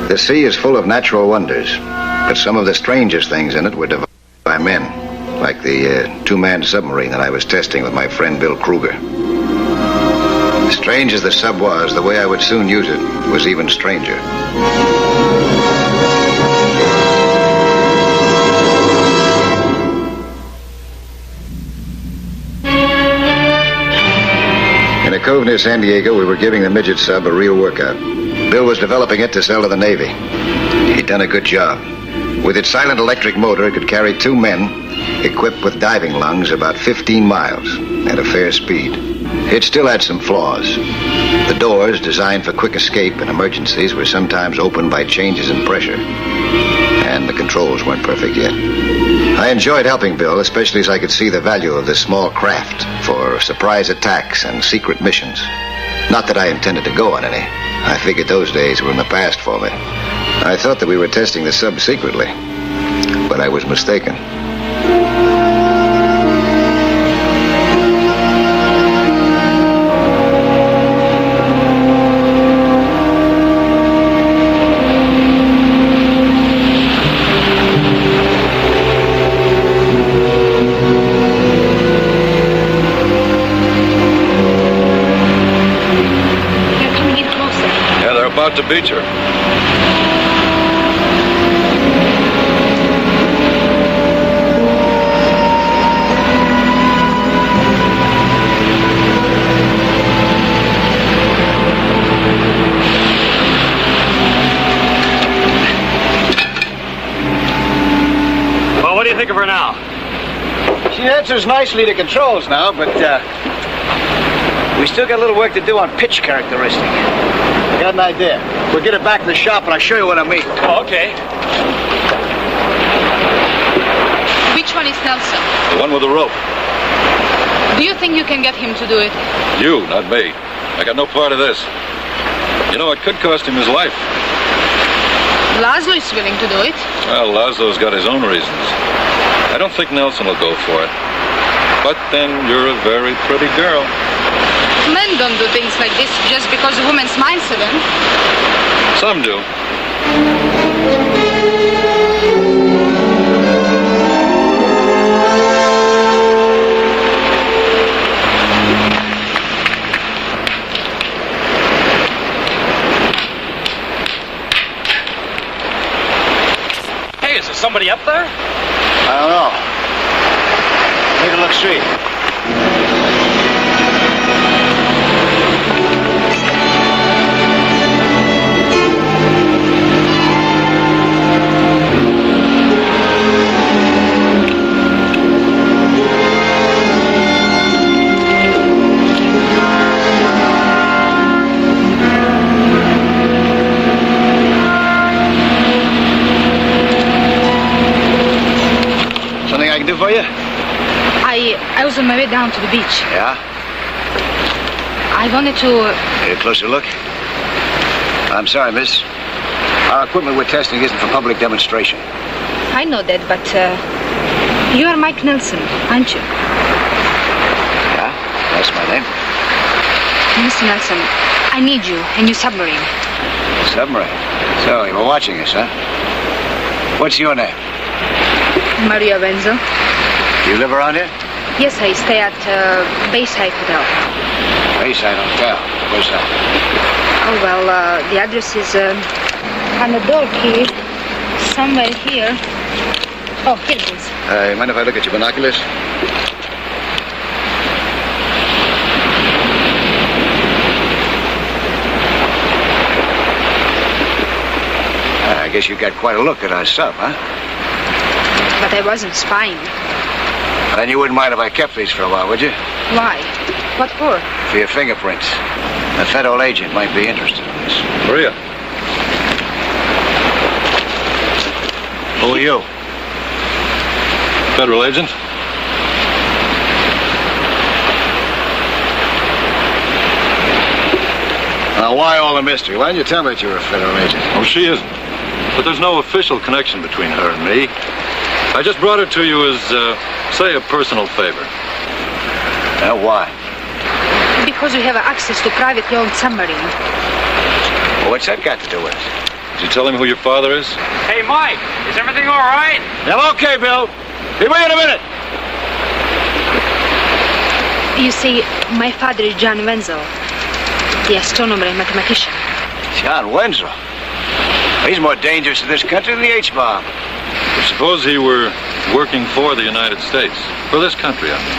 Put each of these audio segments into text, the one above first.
The sea is full of natural wonders, but some of the strangest things in it were devised by men, like the two-man submarine that I was testing with my friend Bill Kruger. Strange as the sub was, the way I would soon use it was even stranger. In a cove near San Diego, we were giving the Midget sub a real workout. Bill was developing it to sell to the Navy. He'd done a good job. With its silent electric motor, it could carry 2 men, equipped with diving lungs, about 15 miles at a fair speed. It still had some flaws. The doors, designed for quick escape in emergencies, were sometimes opened by changes in pressure. And the controls weren't perfect yet. I enjoyed helping Bill, especially as I could see the value of this small craft for surprise attacks and secret missions. Not that I intended to go on any. I figured those days were in the past for me. I thought that we were testing the sub secretly, but I was mistaken. To beach her. Well, what do you think of her now? She answers nicely to controls now, but we still got a little work to do on pitch characteristic. I got an idea. We'll get it back to the shop and I'll show you what I mean. Oh, okay. Which one is Nelson? The one with the rope. Do you think you can get him to do it? You, not me. I got no part of this. You know, it could cost him his life. Laszlo is willing to do it. Well, Laszlo's got his own reasons. I don't think Nelson will go for it. But then you're a very pretty girl. Men don't do things like this just because a woman smiles at them. Some do. Hey, is there somebody up there? I don't know. Take a look, see. For you? I was on my way down to the beach. Yeah? I wanted to... Get a closer look? I'm sorry, miss. Our equipment we're testing isn't for public demonstration. I know that, but you are Mike Nelson, aren't you? Yeah, that's my name. Mr. Nelson, I need you, a new submarine. Submarine? So, you were watching us, huh? What's your name? Maria Wenzel. You live around here? Yes, I stay at Bayside Hotel. Bayside Hotel? Where's that? Oh, well, the address is on the door key. Somewhere here. Oh, here it is. Mind if I look at your binoculars? I guess you got quite a look at our sub, huh? But I wasn't spying. Then you wouldn't mind if I kept these for a while, would you? Why? What for? For your fingerprints. A federal agent might be interested in this. Maria. Who are you? Federal agent? Now, why all the mystery? Why didn't you tell me that you were a federal agent? Oh, she isn't. But there's no official connection between her and me. I just brought her to you as, say, a personal favor. Why? Because we have access to privately owned submarine. Well, what's that got to do with it? Did you tell him who your father is? Hey, Mike, is everything all right? Yeah, okay, Bill. Be with you in a minute. You see, my father is John Wenzel, the astronomer and mathematician. John Wenzel. He's more dangerous to this country than the H-bomb. Suppose he were working for the United States. For this country, I mean.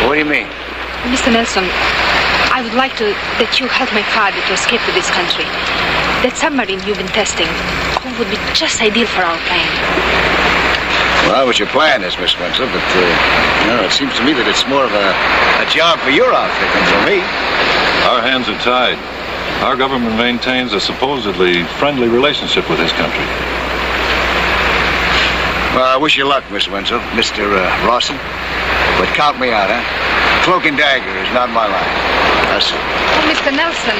What do you mean? Mr. Nelson, I would like that you help my father to escape to this country. That submarine you've been testing would be just ideal for our plan. Well, what your plan is, Miss Wenzel, but, it seems to me that it's more of a job for your outfit than for me. Our hands are tied. Our government maintains a supposedly friendly relationship with his country. Well, I wish you luck, Miss Wenzel, Mr. Rawson. But count me out, huh? Cloak and dagger is not my line. That's it. Oh, Mr. Nelson.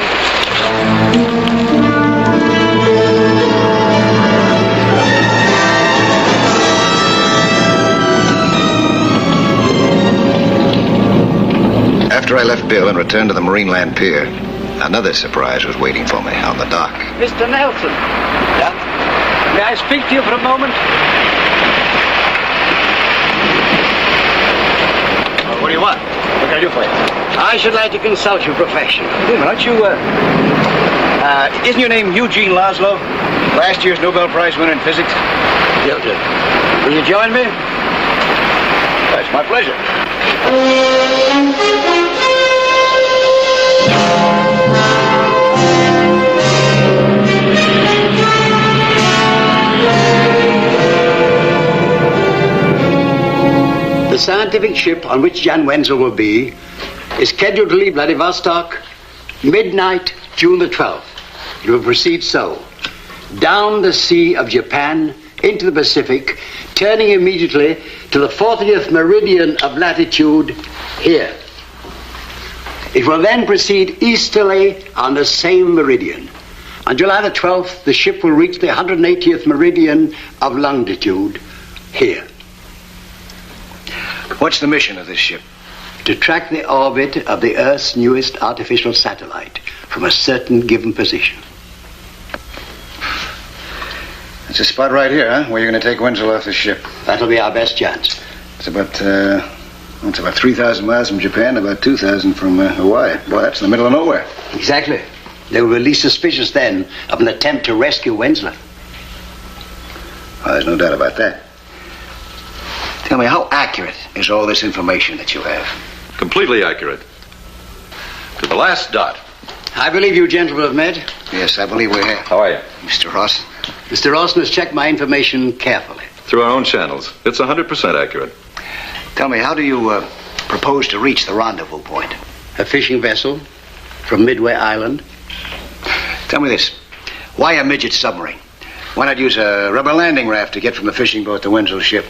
After I left Bill and returned to the Marineland Pier, another surprise was waiting for me on the dock. Mr. Nelson. Yeah? May I speak to you for a moment? What do you want? What can I do for you? I should like to consult your profession. Wait a minute, aren't you, isn't your name Eugene Laszlo? Last year's Nobel Prize winner in physics? Yes, sir. Will you join me? That's my pleasure. The scientific ship on which Jan Wenzel will be is scheduled to leave Vladivostok midnight, June the 12th. It will proceed so. Down the Sea of Japan into the Pacific, turning immediately to the 40th meridian of latitude here. It will then proceed easterly on the same meridian. On July the 12th, the ship will reach the 180th meridian of longitude here. What's the mission of this ship? To track the orbit of the Earth's newest artificial satellite from a certain given position. It's a spot right here, huh? Where you're going to take Wenzel off the ship. That'll be our best chance. It's about 3,000 miles from Japan, about 2,000 from Hawaii. Boy, that's in the middle of nowhere. Exactly. They will be least suspicious then of an attempt to rescue Wenzel. Well, there's no doubt about that. Tell me, how accurate is all this information that you have? Completely accurate. To the last dot. I believe you gentlemen have met. Yes, I believe we have. How are you? Mr. Ross. Mr. Rawson has checked my information carefully. Through our own channels. It's 100% accurate. Tell me, how do you propose to reach the rendezvous point? A fishing vessel from Midway Island. Tell me this. Why a midget submarine? Why not use a rubber landing raft to get from the fishing boat to Wenzel's ship?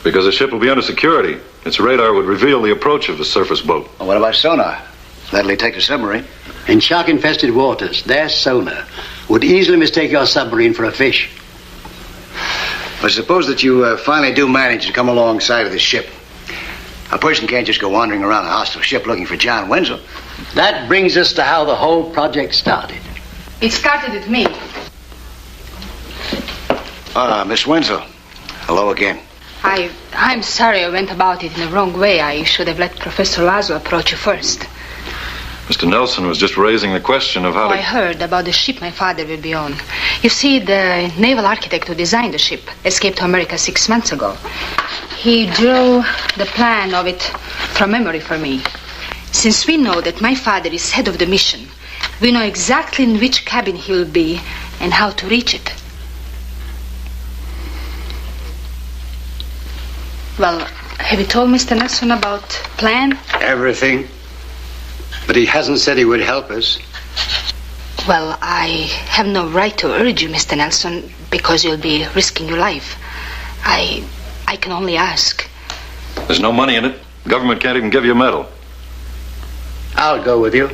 Because the ship will be under security. Its radar would reveal the approach of the surface boat. Well, what about sonar? That'll detect a submarine. In shark-infested waters, their sonar would easily mistake your submarine for a fish. But suppose that you finally do manage to come alongside of this ship. A person can't just go wandering around a hostile ship looking for John Wenzel. That brings us to how the whole project started. It started with me. Miss Wenzel. Hello again. I'm sorry I went about it in the wrong way. I should have let Professor Laszlo approach you first. Mr. Nelson was just raising the question of how I heard about the ship my father will be on. You see, the naval architect who designed the ship escaped to America 6 months ago. He drew the plan of it from memory for me. Since we know that my father is head of the mission, we know exactly in which cabin he will be and how to reach it. Well, have you told Mr. Nelson about plan? Everything. But he hasn't said he would help us. Well, I have no right to urge you, Mr. Nelson, because you'll be risking your life. I can only ask. there's no money in it. The government can't even give you a medal. I'll go with you.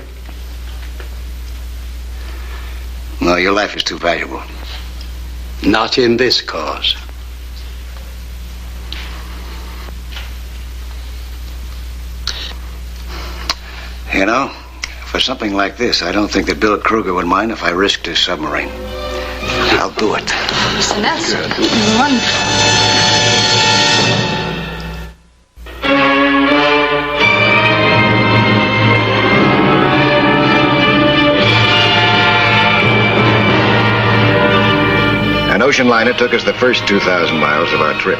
No, your life is too valuable. Not in this cause. You know, For something like this, I don't think that Bill Kruger would mind if I risked his submarine. I'll do it. Mr. Nelson, wonderful. An ocean liner took us the first 2,000 miles of our trip.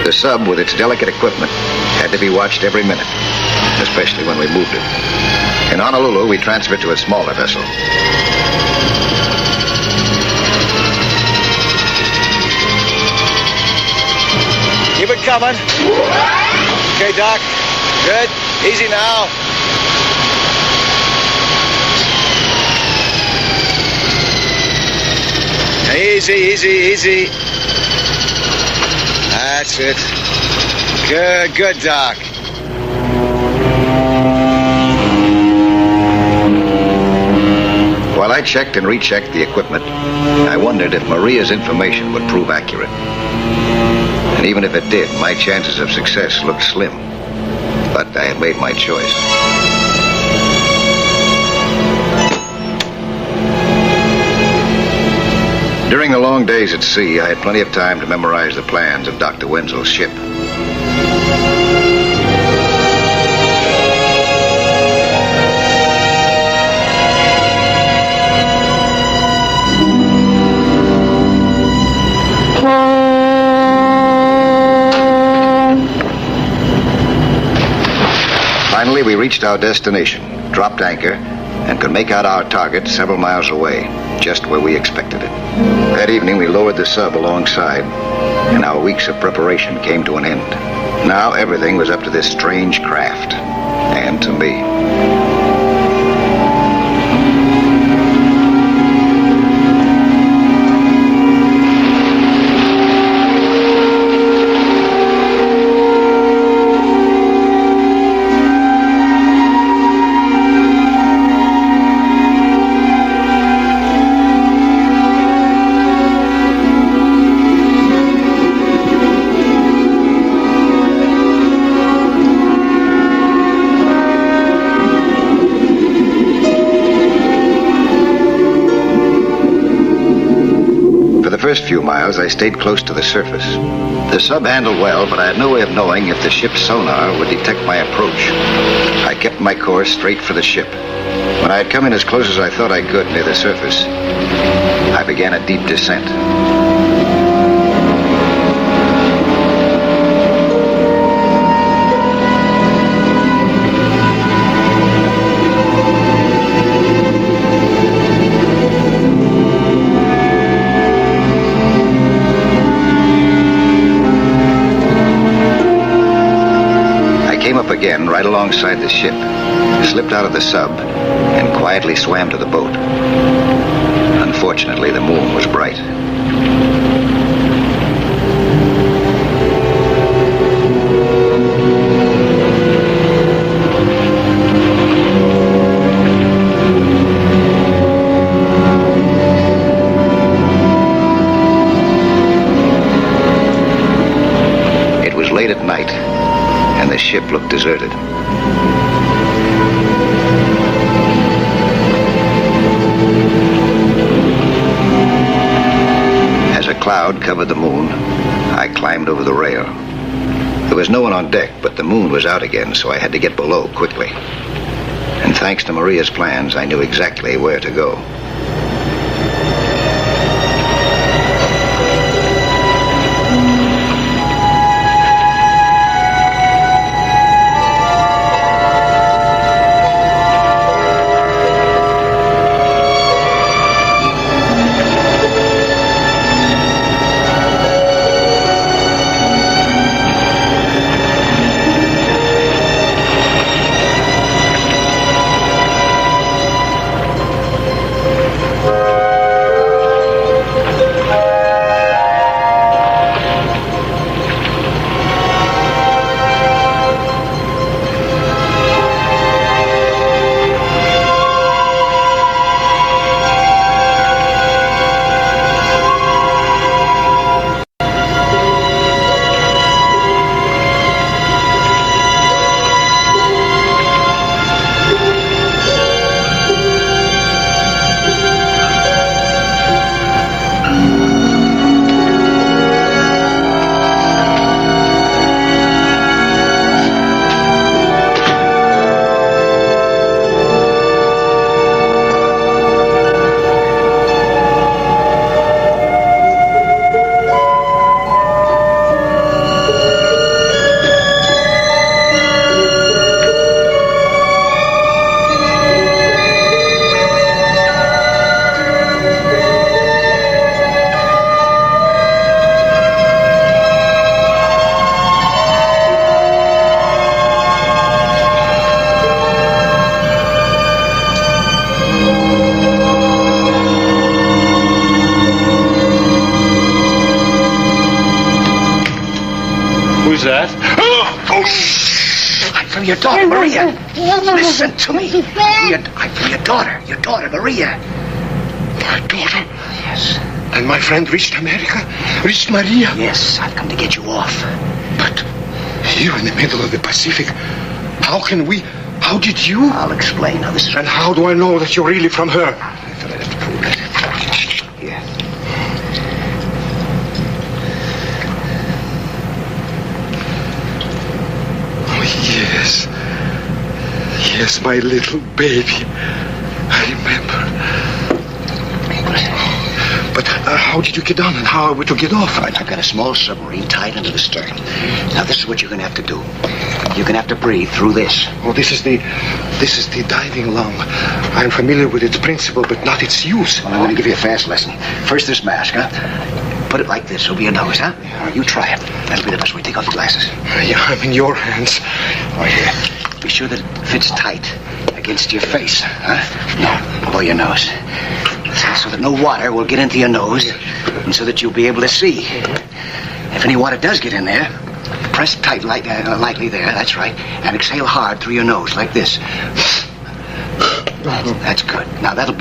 The sub, with its delicate equipment, had to be watched every minute, especially when we moved it. In Honolulu, we transferred to a smaller vessel. Keep it coming. Okay, Doc. Good. Easy now. Easy, easy, easy. That's it. Good, good, Doc. While I checked and rechecked the equipment, I wondered if Maria's information would prove accurate. And even if it did, my chances of success looked slim. But I had made my choice. During the long days at sea, I had plenty of time to memorize the plans of Dr. Wenzel's ship. Finally, we reached our destination, dropped anchor, and could make out our target several miles away, just where we expected it. That evening, we lowered the sub alongside, and our weeks of preparation came to an end. Now everything was up to this strange craft, and to me. The first few miles, I stayed close to the surface. The sub handled well, but I had no way of knowing if the ship's sonar would detect my approach. I kept my course straight for the ship. When I had come in as close as I thought I could near the surface, I began a deep descent. Again, right alongside the ship, slipped out of the sub, and quietly swam to the boat. Unfortunately, the moon was bright. It was late at night, and the ship looked deserted. As a cloud covered the moon, I climbed over the rail. There was no one on deck, but the moon was out again, so I had to get below quickly. And thanks to Maria's plans, I knew exactly where to go. that? Oh, shh! I'm from your daughter, Maria. Listen to me. I'm from your daughter, Maria. My daughter? Yes. And my friend reached America? Reached Maria? Yes, I've come to get you off. But here in the middle of the Pacific, how did you? I'll explain. Now, this is... And how do I know that you're really from her? I thought I'd have to prove it. Here. Oh, yes. Yes, my little baby. I remember. But how did you get on and how are we to get off? All right, I've got a small submarine tied into the stern. Now, this is what you're going to have to do. You're going to have to breathe through this. Oh, this is the diving lung. I'm familiar with its principle, but not its use. Well, I'm going to give you a fast lesson. First, this mask, huh? Put it like this over your nose, huh? You try it. That'll be the best way. Take off your glasses. Yeah, I'm in your hands. Right here. Be sure that it fits tight against your face, huh? No, below your nose. So that no water will get into your nose, and so that you'll be able to see. If any water does get in there, press tight, lightly there, that's right, and exhale hard through your nose, like this. That's good. Now, that'll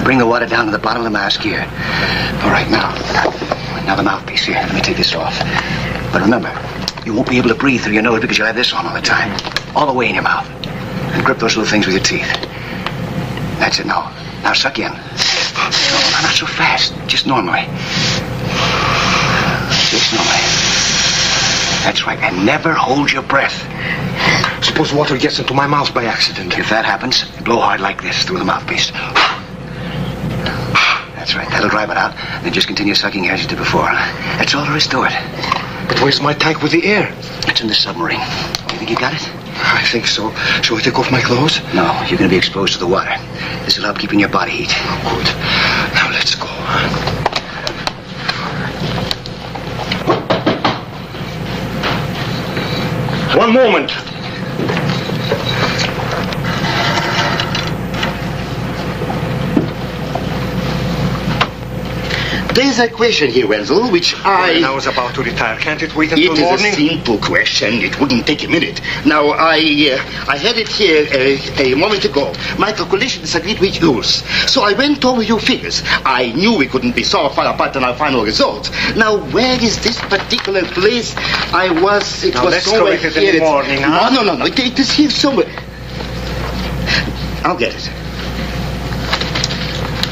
bring the water down to the bottom of the mask here. All right, now the mouthpiece here. Let me take this off. But remember, you won't be able to breathe through your nose because you'll have this on all the time. All the way in your mouth. And grip those little things with your teeth. That's it, now. Now suck in. No, not so fast. Just normally. Just normally. That's right. And never hold your breath. Suppose water gets into my mouth by accident. If that happens, blow hard like this through the mouthpiece. That's right. That'll drive it out. Then just continue sucking as you did before. That's all there is to it. But where's my tank with the air? It's in the submarine. Do you think you got it? I think so. Shall I take off my clothes? No, you're going to be exposed to the water. This will help keeping your body heat. Oh, good. Now let's go. One moment. There's a question here, Wenzel, which I was about to retire. Can't it wait until morning? It is a simple question. It wouldn't take a minute. Now, I had it here a moment ago. My calculations agreed with yours. So I went over your figures. I knew we couldn't be so far apart in our final results. Now, where is this particular place? It was let's somewhere correct it here. in the morning, huh? No. It is here somewhere. I'll get it.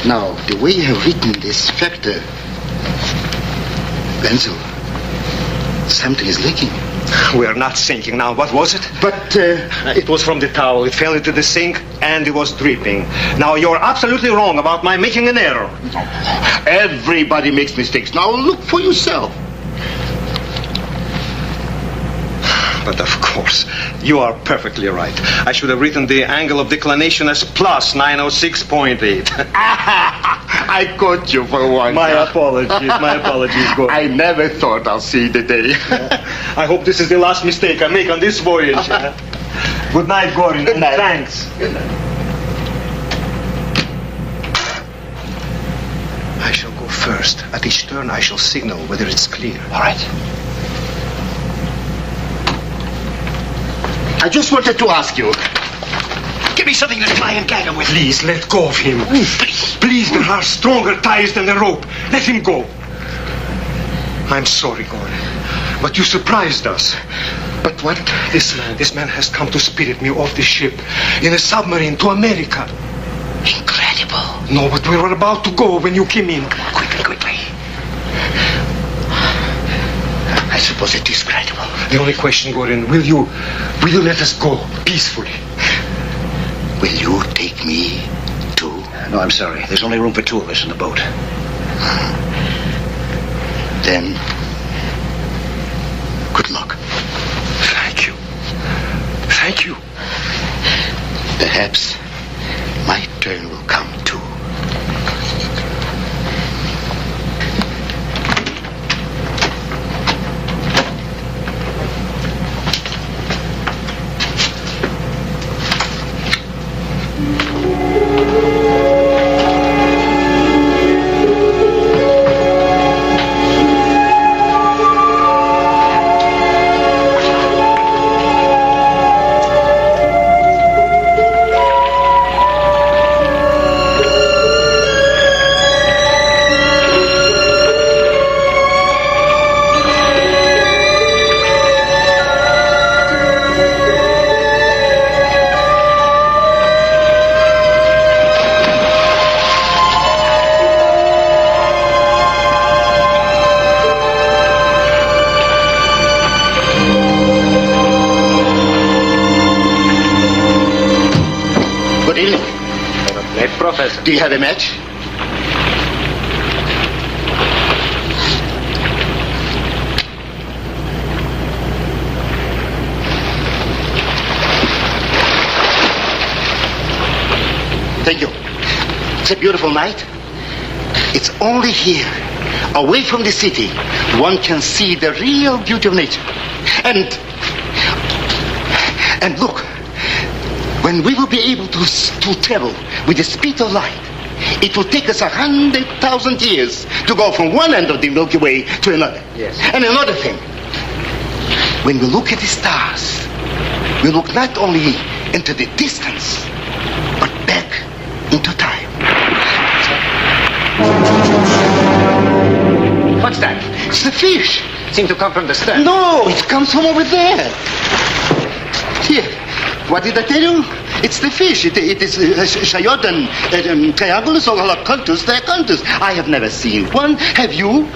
Now, the way you have written this factor, Wenzel, something is leaking. We are not sinking now. What was it? But, It was from the towel. It fell into the sink and it was dripping. Now, you're absolutely wrong about my making an error. everybody makes mistakes. Now, look for yourself. But of course, you are perfectly right. I should have written the angle of declination as plus 906.8. I caught you for once. My apologies, Gordon. I never thought I'll see the day. I hope this is the last mistake I make on this voyage. Good night, Gordon. Good night. And thanks. Good night. I shall go first. At each turn, I shall signal whether it's clear. All right. I just wanted to ask you. Give me something to try and gag him with. Please, let go of him. Please. Please, there are stronger ties than the rope. Let him go. I'm sorry, Gordon, but you surprised us. But what? This man has come to spirit me off the ship in a submarine to America. Incredible. No, but we were about to go when you came in. Quickly. I suppose it is credible. The only question, Gordon, will you let us go peacefully? Will you take me too? No, I'm sorry. There's only room for two of us in the boat. Then, good luck. Thank you. Thank you. Perhaps my turn will come too. Professor. Do you have a match? Thank you. It's a beautiful night. It's only here, away from the city, one can see the real beauty of nature. And look, when we will be able to travel with the speed of light, it will take us 100,000 years to go from one end of the Milky Way to another. Yes. And another thing, when we look at the stars, we look not only into the distance, but back into time. What's that? It's the fish. Seemed to come from the stern. No, it comes from over there. Here, what did I tell you? It's the fish. It is Shayot and Triangulus or Holocultus. They're cultus. I have never seen one. Have you?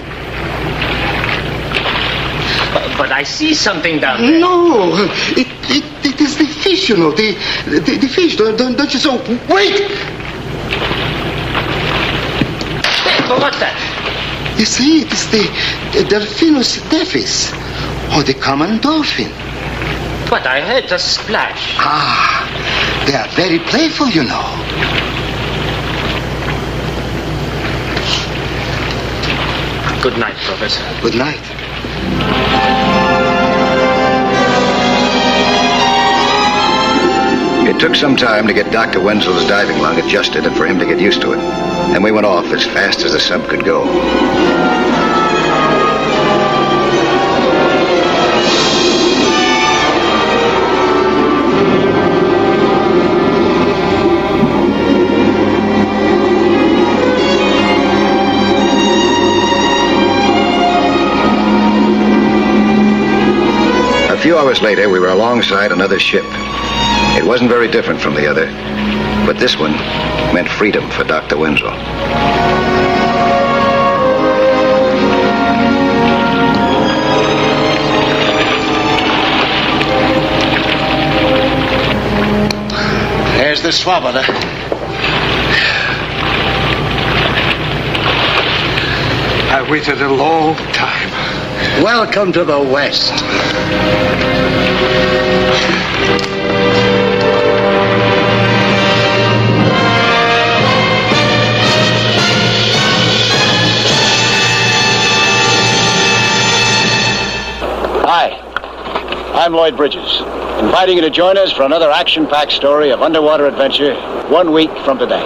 But I see something down there. No, it is the fish, you know. The fish. Don't you so? Wait! But what's that? You see, it is the Delphinus deafis, or the common dolphin. But I heard a splash. Ah, they are very playful, you know. Good night, Professor. Good night. It took some time to get Dr. Wenzel's diving lung adjusted and for him to get used to it. And we went off as fast as the sub could go. A few hours later, we were alongside another ship. It wasn't very different from the other, but this one meant freedom for Dr. Wenzel. There's the swabber. I waited a long time. Welcome to the West. Hi, I'm Lloyd Bridges, inviting you to join us for another action-packed story of underwater adventure 1 week from today.